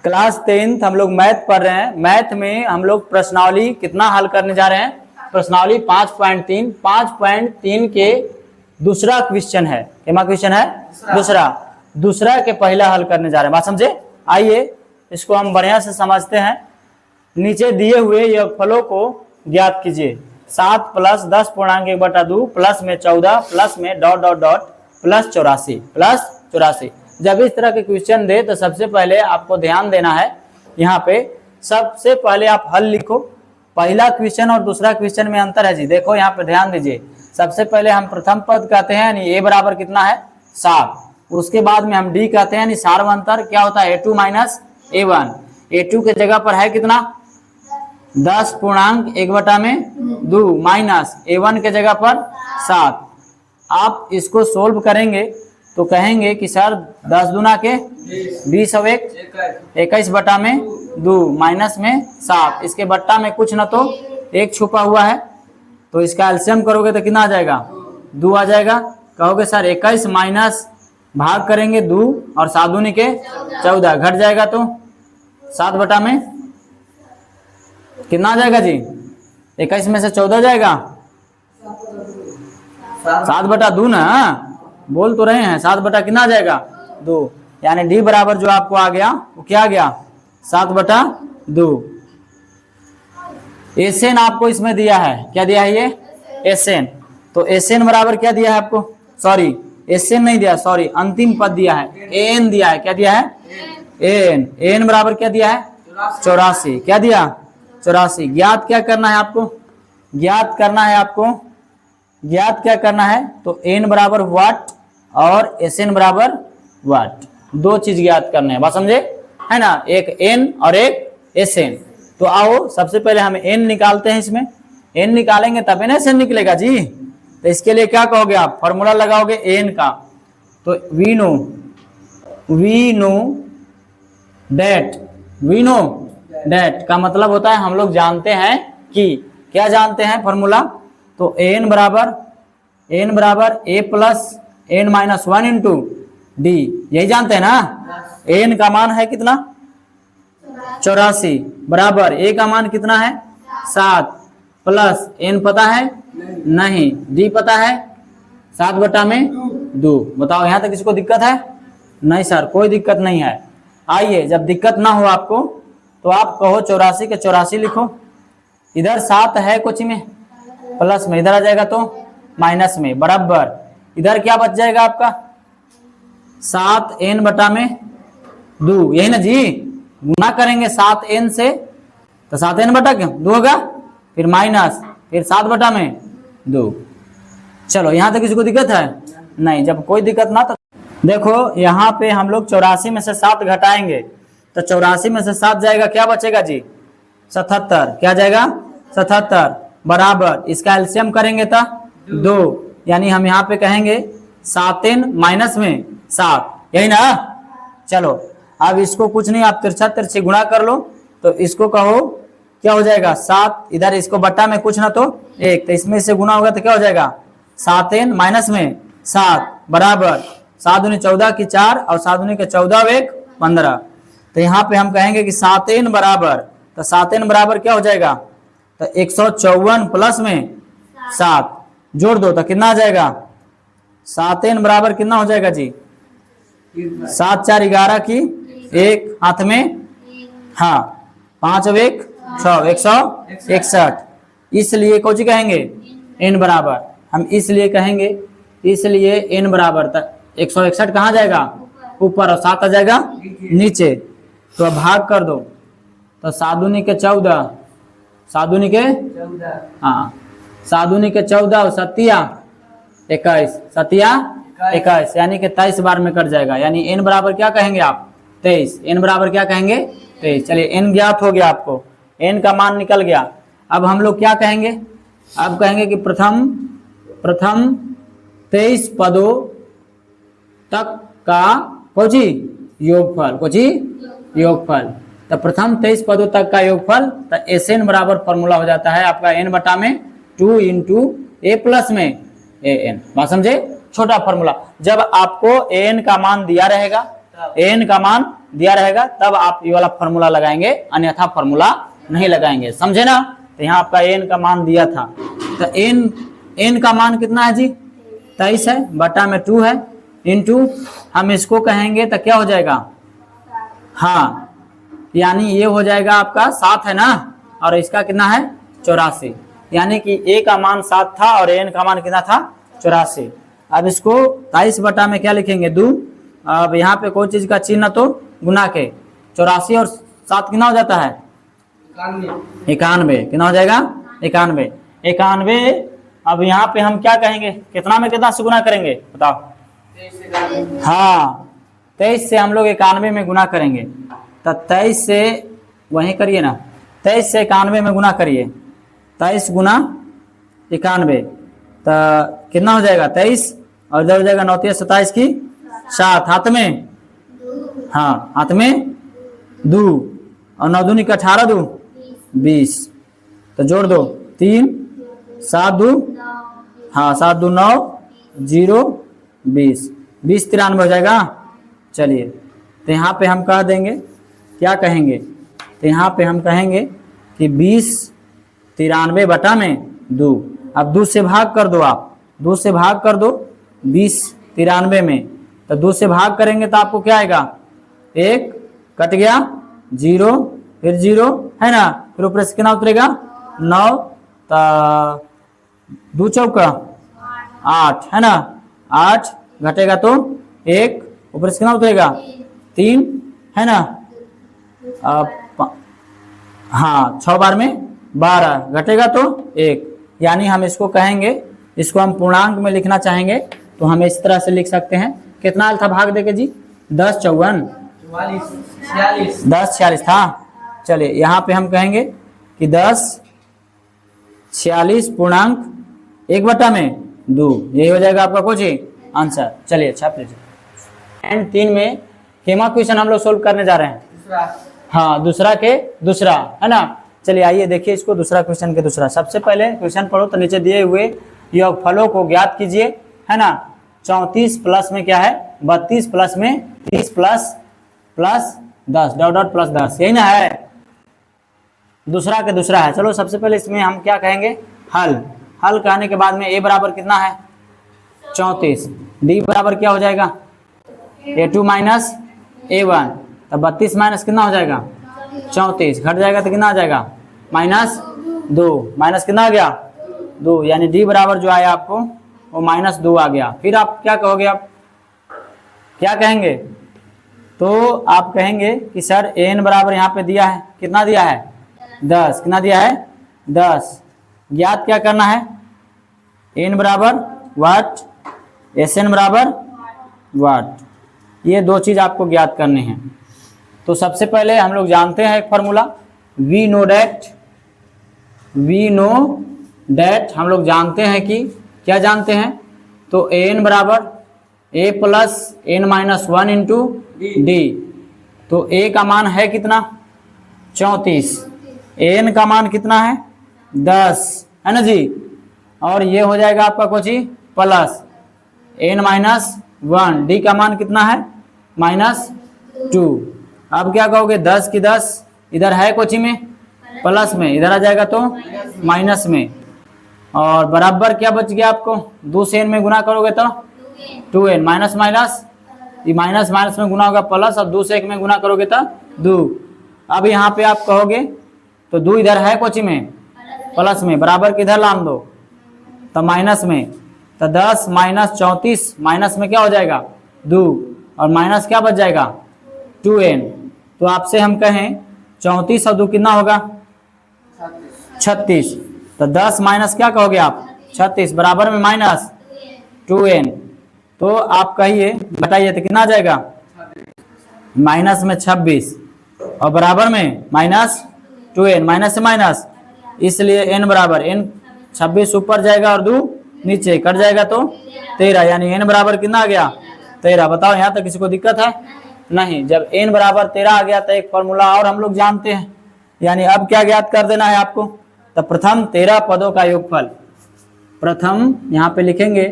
Class 10th हम लोग math पढ़ रहे हैं। मैथ में हम लोग प्रश्नावली कितना हल करने जा रहे हैं? प्रश्नावली 5.3 के दूसरा क्वेश्चन है। क्या क्वेश्चन है? दूसरा के पहला हल करने जा रहे हैं। बात समझे? आइए इसको हम बढ़िया से समझते हैं। नीचे दिए हुए योगफलों को ज्ञात कीजिए। 7 + 10.1/2 प्लस में 14 प्लस में ... प्लस 84 जब इस तरह के क्वेश्चन दे तो सबसे पहले आपको ध्यान देना है। यहाँ पे सबसे पहले आप हल लिखो। पहला क्वेश्चन और दूसरा क्वेश्चन में अंतर है जी। देखो यहाँ पे ध्यान दीजिए। सबसे पहले हम प्रथम पद कहते हैं यानी a बराबर कितना है? 7। उसके बाद में हम d कहते हैं यानी सार्वंतर क्या होता है? a2 - a1। a2 के जगह पर है कितना? 10.1/2 माइनस a1 के जगह पर 7। आप इसको सोल्व करेंगे तो कहेंगे कि सर 10 दूना के 20 और 21/2 माइनस में 7। इसके बट्टा में कुछ न तो एक छुपा हुआ है, तो इसका एलसीएम करोगे तो कितना आ जाएगा? 2 आ जाएगा। कहोगे सर 21 माइनस भाग करेंगे 2 और 7 दूनी के 14 घट जाएगा तो 7 बटा में कितना आ जाएगा जी? 21 में से 14 जाएगा 7/2 ना। बोल तो रहे हैं 7 बटा कितना आ जाएगा? 2। यानी डी बराबर जो आपको आ गया वो क्या आ गया? 7/2। एसएन आपको इसमें दिया है। क्या दिया है ये? एसएन। तो एसएन बराबर क्या दिया है आपको? सॉरी एसएन नहीं दिया, सॉरी अंतिम पद दिया है, एन दिया है। क्या दिया है? एन बराबर क्या दिया है? 84। क्या दिया? 84। ज्ञात क्या करना है आपको? ज्ञात क्या करना है? तो एन बराबर व्हाट और एसएन बराबर व्हाट, दो चीज ज्ञात करने हैं। बात समझे है ना? एक एन और एक एसएन। तो आओ सबसे पहले हम एन निकालते हैं। इसमें एन निकालेंगे तब एन एसएन निकलेगा जी। तो इसके लिए क्या कहोगे आप? फॉर्मूला लगाओगे एन का। तो वी नो डेट का मतलब होता है हम लोग जानते हैं कि, क्या जानते हैं फॉर्मूला? तो एन बराबर a + n - 1 इंटू डी, यही जानते हैं ना। एन का मान है कितना? 84 बराबर a का मान कितना है? 7 प्लस n पता है? नहीं। d पता है? 7/2। बताओ यहाँ तक किसको दिक्कत है? नहीं सर कोई दिक्कत नहीं है। आइए जब दिक्कत ना हो आपको तो आप कहो 84 के 84 लिखो। इधर 7 है कुछ में प्लस में, इधर आ जाएगा तो माइनस में, बराबर इधर क्या बच जाएगा आपका? 7n/2, यही ना जी। गुना करेंगे 7n से तो 7n/2 होगा, फिर माइनस, फिर 7/2। चलो यहाँ तक किसी को दिक्कत है? नहीं। जब कोई दिक्कत ना तो देखो यहाँ पे हम लोग 84 में से 7 घटाएंगे तो 84 में से 7 जाएगा, क्या बचेगा जी? 77। क्या जाएगा? 77 बराबर इसका एलसीएम करेंगे तो 2, यानी हम यहाँ पे कहेंगे 7n माइनस में 7, यही ना। चलो अब इसको कुछ नहीं, आप तिरछा तिरछी गुणा कर लो तो इसको कहो क्या हो जाएगा? 7, इधर इसको बट्टा में कुछ ना तो 1, तो इसमें से गुना होगा तो क्या हो जाएगा? 7n माइनस में 7 बराबर 7 दूनी 14 की 4 और 7 दूनी के 14 और 1 15। तो यहाँ पे हम कहेंगे कि 7n बराबर, तो 7n बराबर क्या हो जाएगा? तो 154 प्लस में 7 जोड़ दो तो कितना आ जाएगा? 7n बराबर कितना हो जाएगा जी? 7 4 11 की 1 हाथ में, हाँ 5 और 1 6, 161। इसलिए कौन सी कहेंगे? n बराबर। हम इसलिए कहेंगे, इसलिए n बराबर तक 161 कहाँ जाएगा? ऊपर, और 7 आ जाएगा नीचे। तो अब भाग कर दो तो 7 दूनी के 14, 7 दूनी के, हाँ 7 दूनी के 14 और 7 21, 7 21, यानी कि 23 बार में कट जाएगा। यानी n बराबर क्या कहेंगे आप? 23। n बराबर क्या कहेंगे? 23। चलिए n ज्ञात हो गया आपको, n का मान निकल गया। अब हम लोग क्या कहेंगे? अब कहेंगे कि प्रथम 23 पदों तक का कोची योगफल। तो प्रथम 23 पदों तक का योगफल, तो एसएन बराबर फॉर्मूला हो जाता है आपका n/2 इंटू a प्लस में an। बात समझे? छोटा फॉर्मूला। जब आपको an का मान दिया रहेगा n का मान दिया रहेगा तब आप ये वाला फॉर्मूला लगाएंगे, अन्यथा फॉर्मूला नहीं लगाएंगे, समझे ना। तो यहाँ आपका n का मान दिया था, तो n का मान कितना है जी 23 है, बटा में 2 है, इंटू हम इसको कहेंगे तो क्या हो जाएगा, हाँ यानी ये हो जाएगा आपका 7 है ना, और इसका कितना है 84, यानी कि a का मान 7 था और n का मान कितना था 84। अब इसको 23 बटा में क्या लिखेंगे 2, अब यहाँ पे कोई चीज का चिन्ह तो गुना के 84 और 7 कितना हो जाता है 91, कितना हो जाएगा 91। अब यहाँ पे हम क्या कहेंगे, कितना में कितना से गुना करेंगे बताओ, हाँ 23 से हम लोग 91 में गुना करेंगे, तो 23 से वहीं करिए ना, 23 से 91 में गुना करिए, 23 गुना 91 तो कितना हो जाएगा 23, और इधर हो जाएगा 9 × 27 की 7, हाथ में, हाँ हाथ में 2 और 9 दूनी का 18 2 20, तो जोड़ दो 3 7 2, हाँ 7 2 9 0 20, 20 93 हो जाएगा। चलिए तो यहाँ पे हम कह देंगे, क्या कहेंगे, तो यहाँ पे हम कहेंगे कि 20 93 बटा में 2, अब 2 से भाग कर दो, आप 2 से भाग कर दो 20 93 में, तो 2 से भाग करेंगे तो आपको क्या आएगा, 1 कट गया 0 फिर 0 है ना, फिर ऊपर से कितना उतरेगा 9, तो 2 चौका 8 है ना, 8 घटेगा तो 1, ऊपर से कितना उतरेगा 3 है ना, हाँ 6 बार में 12 घटेगा तो 1, यानी हम इसको कहेंगे, इसको हम पूर्णांक में लिखना चाहेंगे तो हम इस तरह से लिख सकते हैं, कितना था भाग देके जी 10 54 10 46 था। चलिए यहाँ पे हम कहेंगे कि 10 46 पूर्णांक 1 बटा में 2, यही हो जाएगा आपका कुछ आंसर। चलिए छाप लीजिए। एंड 3 में केमा क्वेश्चन हम लोग सोल्व करने जा रहे हैं, हाँ दूसरा के दूसरा है ना। चलिए आइए देखिए इसको, दूसरा क्वेश्चन के दूसरा। सबसे पहले क्वेश्चन पढ़ो तो नीचे दिए हुए योगफलों को ज्ञात कीजिए, है ना। 34 प्लस में क्या है 32 प्लस में 30 प्लस 10 डॉट डॉट प्लस 10, यही ना है, दूसरा के दूसरा है। चलो सबसे पहले इसमें हम क्या कहेंगे, हल कहने के बाद में a बराबर कितना है 34, d बराबर क्या हो जाएगा a2 माइनस a1, तब 32 माइनस कितना हो जाएगा 34, घट जाएगा तो कितना आ जाएगा -2, माइनस कितना आ गया 2, यानी d बराबर जो आया आपको वो -2 आ गया। फिर आप क्या कहोगे, आप क्या कहेंगे, तो आप कहेंगे कि सर an बराबर यहाँ पे दिया है, कितना दिया है 10, कितना दिया है 10, ज्ञात क्या करना है, n बराबर वाट, Sn बराबर वाट, ये दो चीज आपको ज्ञात करने हैं। तो सबसे पहले हम लोग जानते हैं एक फार्मूला, वी नो डैट हम लोग जानते हैं कि क्या जानते हैं, तो an बराबर a plus n minus 1 into D, तो a का मान है कितना 34, n का मान कितना है 10 है ना जी, और ये हो जाएगा आपका कुछ ही प्लस n माइनस 1, डी का मान कितना है -2। अब क्या कहोगे 10 की 10 इधर है कोची में प्लस में, इधर आ जाएगा तो माइनस में, और बराबर क्या बच गया आपको 2 से n में गुना करोगे तो 2n, माइनस माइनस ये माइनस माइनस में गुना होगा प्लस, और 2 से 1 में गुना करोगे तो 2। अब यहाँ पे आप कहोगे तो 2 इधर है कोची में प्लस में, बराबर किधर लान दो तो माइनस में, तो 10 माइनस 34 माइनस में क्या हो जाएगा 2, और माइनस क्या बच जाएगा 2n। तो आपसे हम कहें 34 और 2 कितना होगा 36, तो 10 माइनस क्या कहोगे आप 36 बराबर में माइनस 2n, तो आप कहिए बताइए तो कितना आ जाएगा माइनस में 26 और बराबर में -2n, माइनस से माइनस, इसलिए n बराबर n 26 ऊपर जाएगा और 2 नीचे कट जाएगा तो 13, यानी n बराबर कितना आ गया 13। बताओ यहाँ तक किसी को दिक्कत है नहीं। जब n बराबर 13 आ गया तो एक फॉर्मूला और हम लोग जानते हैं, यानी अब क्या ज्ञात कर देना है आपको, तो प्रथम 13 पदों का योगफल, प्रथम यहाँ पे लिखेंगे,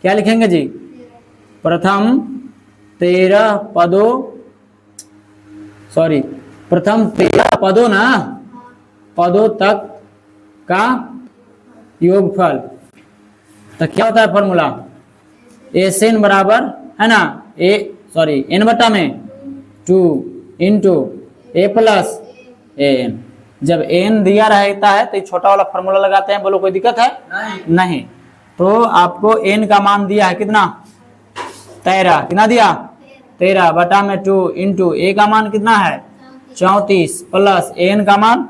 क्या लिखेंगे जी, प्रथम 13 पदों सॉरी प्रथम 13 पदों ना, पदों तक का योगफल। तो क्या होता है फॉर्मूला, एस एन बराबर है ना एन बटा में 2 into A plus A N. जब एन दिया रहता है तो छोटा वाला फॉर्मूला लगाते हैं, बोलो कोई दिक्कत है? नहीं। तो आपको एन का मान दिया है कितना, 13, कितना दिया 13 बटा में 2 इंटू ए का मान कितना है 34 प्लस एन का मान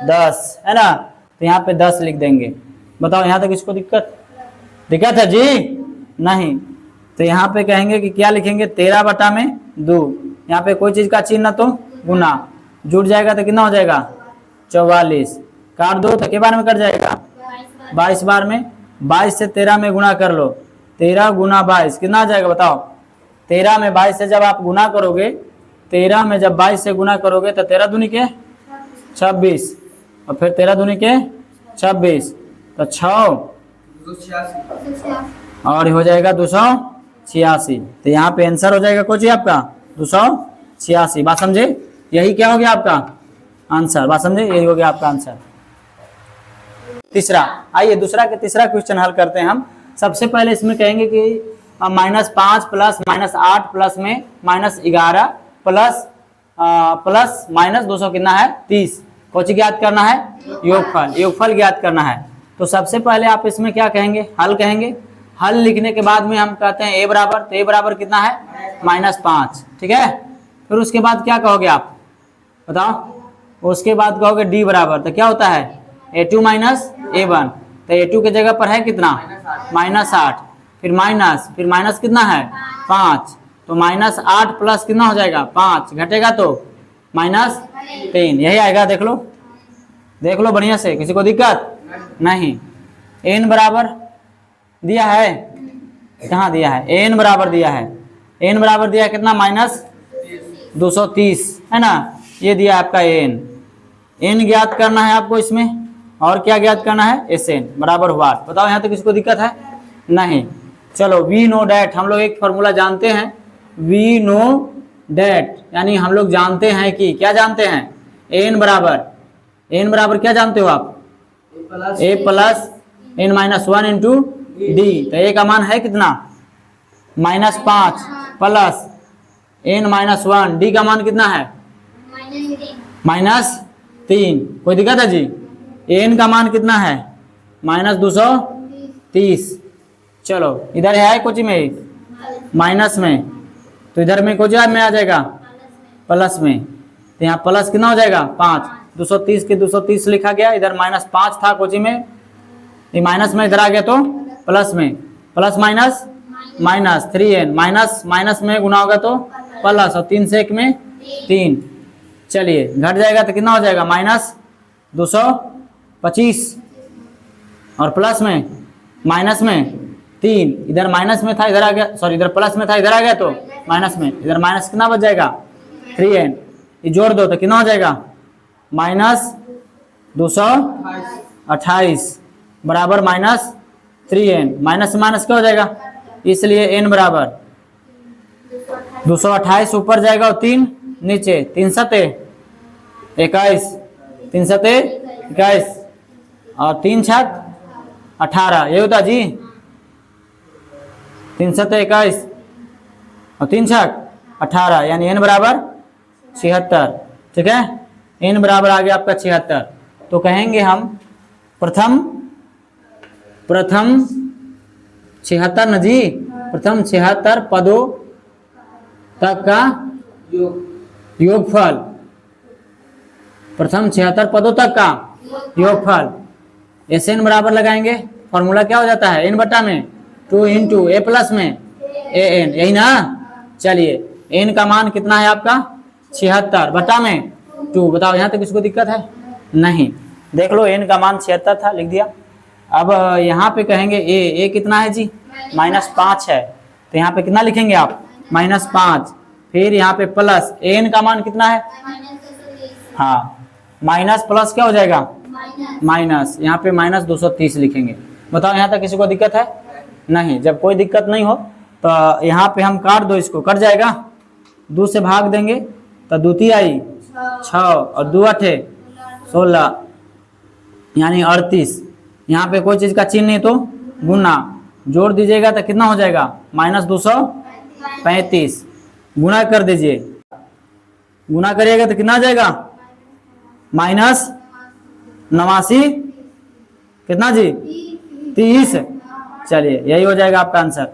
10 है ना, तो यहाँ पे 10 लिख देंगे। बताओ यहाँ तक इसको दिक्कत है जी? नहीं। तो यहाँ पे कहेंगे कि क्या लिखेंगे 13 बटा में 2, यहाँ पे कोई चीज का चिन्ह तो गुना, जुड़ जाएगा तो कितना हो जाएगा 44, काट दो तो के बार में कट जाएगा 22 बार में, 22 से 13 में गुना कर लो, 13 गुना 22 कितना आ जाएगा बताओ। 13 में 22 से जब आप गुना करोगे, 13 में जब 22 से गुना करोगे तो 13 दूनी के 26 और फिर 13 दूनी के 26 तो 6 और हो जाएगा 286। तो यहाँ पे आंसर हो जाएगा कुछ आपका 286। बात समझे? यही क्या हो गया आपका आंसर, बात समझे? यही हो गया आपका आंसर। तीसरा, आइए दूसरा के तीसरा क्वेश्चन हल करते हैं हम। सबसे पहले इसमें कहेंगे कि -5 प्लस -8 प्लस में -11 प्लस प्लस -200 कितना है 30, कुछ ज्ञात करना है योगफल ज्ञात करना है। तो सबसे पहले आप इसमें क्या कहेंगे, हल कहेंगे। हल लिखने के बाद में हम कहते हैं ए बराबर, तो ए बराबर कितना है -5, ठीक है। फिर उसके बाद क्या कहोगे आप बताओ, उसके बाद कहोगे डी बराबर, तो क्या होता है a2 माइनस a1, तो a2 के जगह पर है कितना -8, फिर माइनस कितना है 5, तो -8 प्लस कितना हो जाएगा 5, घटेगा तो -3, यही आएगा। देख लो बढ़िया से, किसी को दिक्कत नहीं। n बराबर दिया है, कहाँ दिया है, n बराबर दिया है, n बराबर दिया है कितना -230 है ना, ये दिया आपका n ज्ञात करना है आपको इसमें, और क्या ज्ञात करना है Sn बराबर हुआ। बताओ यहाँ तक किसी को दिक्कत है? नहीं। चलो वी नो डैट, हम लोग एक फॉर्मूला जानते हैं, वी नो डैट यानी हम लोग जानते हैं कि, क्या जानते हैं n बराबर क्या जानते हो आप, a plus n-1 into D. तो a का मान है कितना -5 प्लस n-1, डी का मान कितना है -3। कोई दिक्कत है जी? n का मान कितना है -230। चलो इधर है कुछ में माइनस में, तो इधर में कुछ में आ जाएगा प्लस में, तो यहाँ प्लस कितना हो जाएगा 5, 230 के 230 लिखा गया, इधर -5 था कोची में, ये माइनस में इधर आ गया तो प्लस में, प्लस माइनस 3n, माइनस में गुना होगा तो प्लस, और 3 से 1 में 3, चलिए घट जाएगा तो कितना हो जाएगा -225, और प्लस में माइनस में 3, इधर माइनस में था इधर आ गया, सॉरी इधर प्लस में था इधर आ गया तो माइनस में, इधर माइनस कितना बच जाएगा 3n, ये जोड़ दो तो कितना हो जाएगा -228 बराबर -3n, माइनस से माइनस क्या हो जाएगा, इसलिए n बराबर 228 ऊपर जाएगा और 3 नीचे, 3 सते 21, 3 सते 21 और 3 छक 18, ये होता जी 3 सते 21 और 3 छक 18, यानी n बराबर 76, ठीक है। n बराबर आ गया आपका 76। तो कहेंगे हम प्रथम 76 न जी, प्रथम 76 पदों तक का योगफल, प्रथम 76 पदों तक का योगफल। Sn बराबर लगाएंगे, फॉर्मूला क्या हो जाता है n बटा में 2 इंटू a प्लस में an, यही ना। चलिए n का मान कितना है आपका 76 बटा में 2। बताओ यहाँ तक किसको दिक्कत है? नहीं। देख लो n का मान 76 था, लिख दिया। अब यहाँ पे कहेंगे a कितना है जी -5 है, तो यहाँ पे कितना लिखेंगे आप -5, फिर यहाँ पे प्लस n का मान कितना है, हाँ माइनस प्लस क्या हो जाएगा माइनस, यहाँ पे -230 लिखेंगे। बताओ यहाँ तक किसी को दिक्कत है? नहीं। जब कोई दिक्कत नहीं हो तो यहाँ पे हम काट दो, इसको कट जाएगा, 2 से भाग देंगे तो दूती आई 6 और 2 अठे 16 यानी 38। यहाँ पे कोई चीज का चिन्ह नहीं तो गुना जोड़ दीजिएगा तो कितना हो जाएगा -235। गुना कर दीजिए, गुना करिएगा तो कितना आ जाएगा -89 कितना जी 30। चलिए यही हो जाएगा आपका आंसर।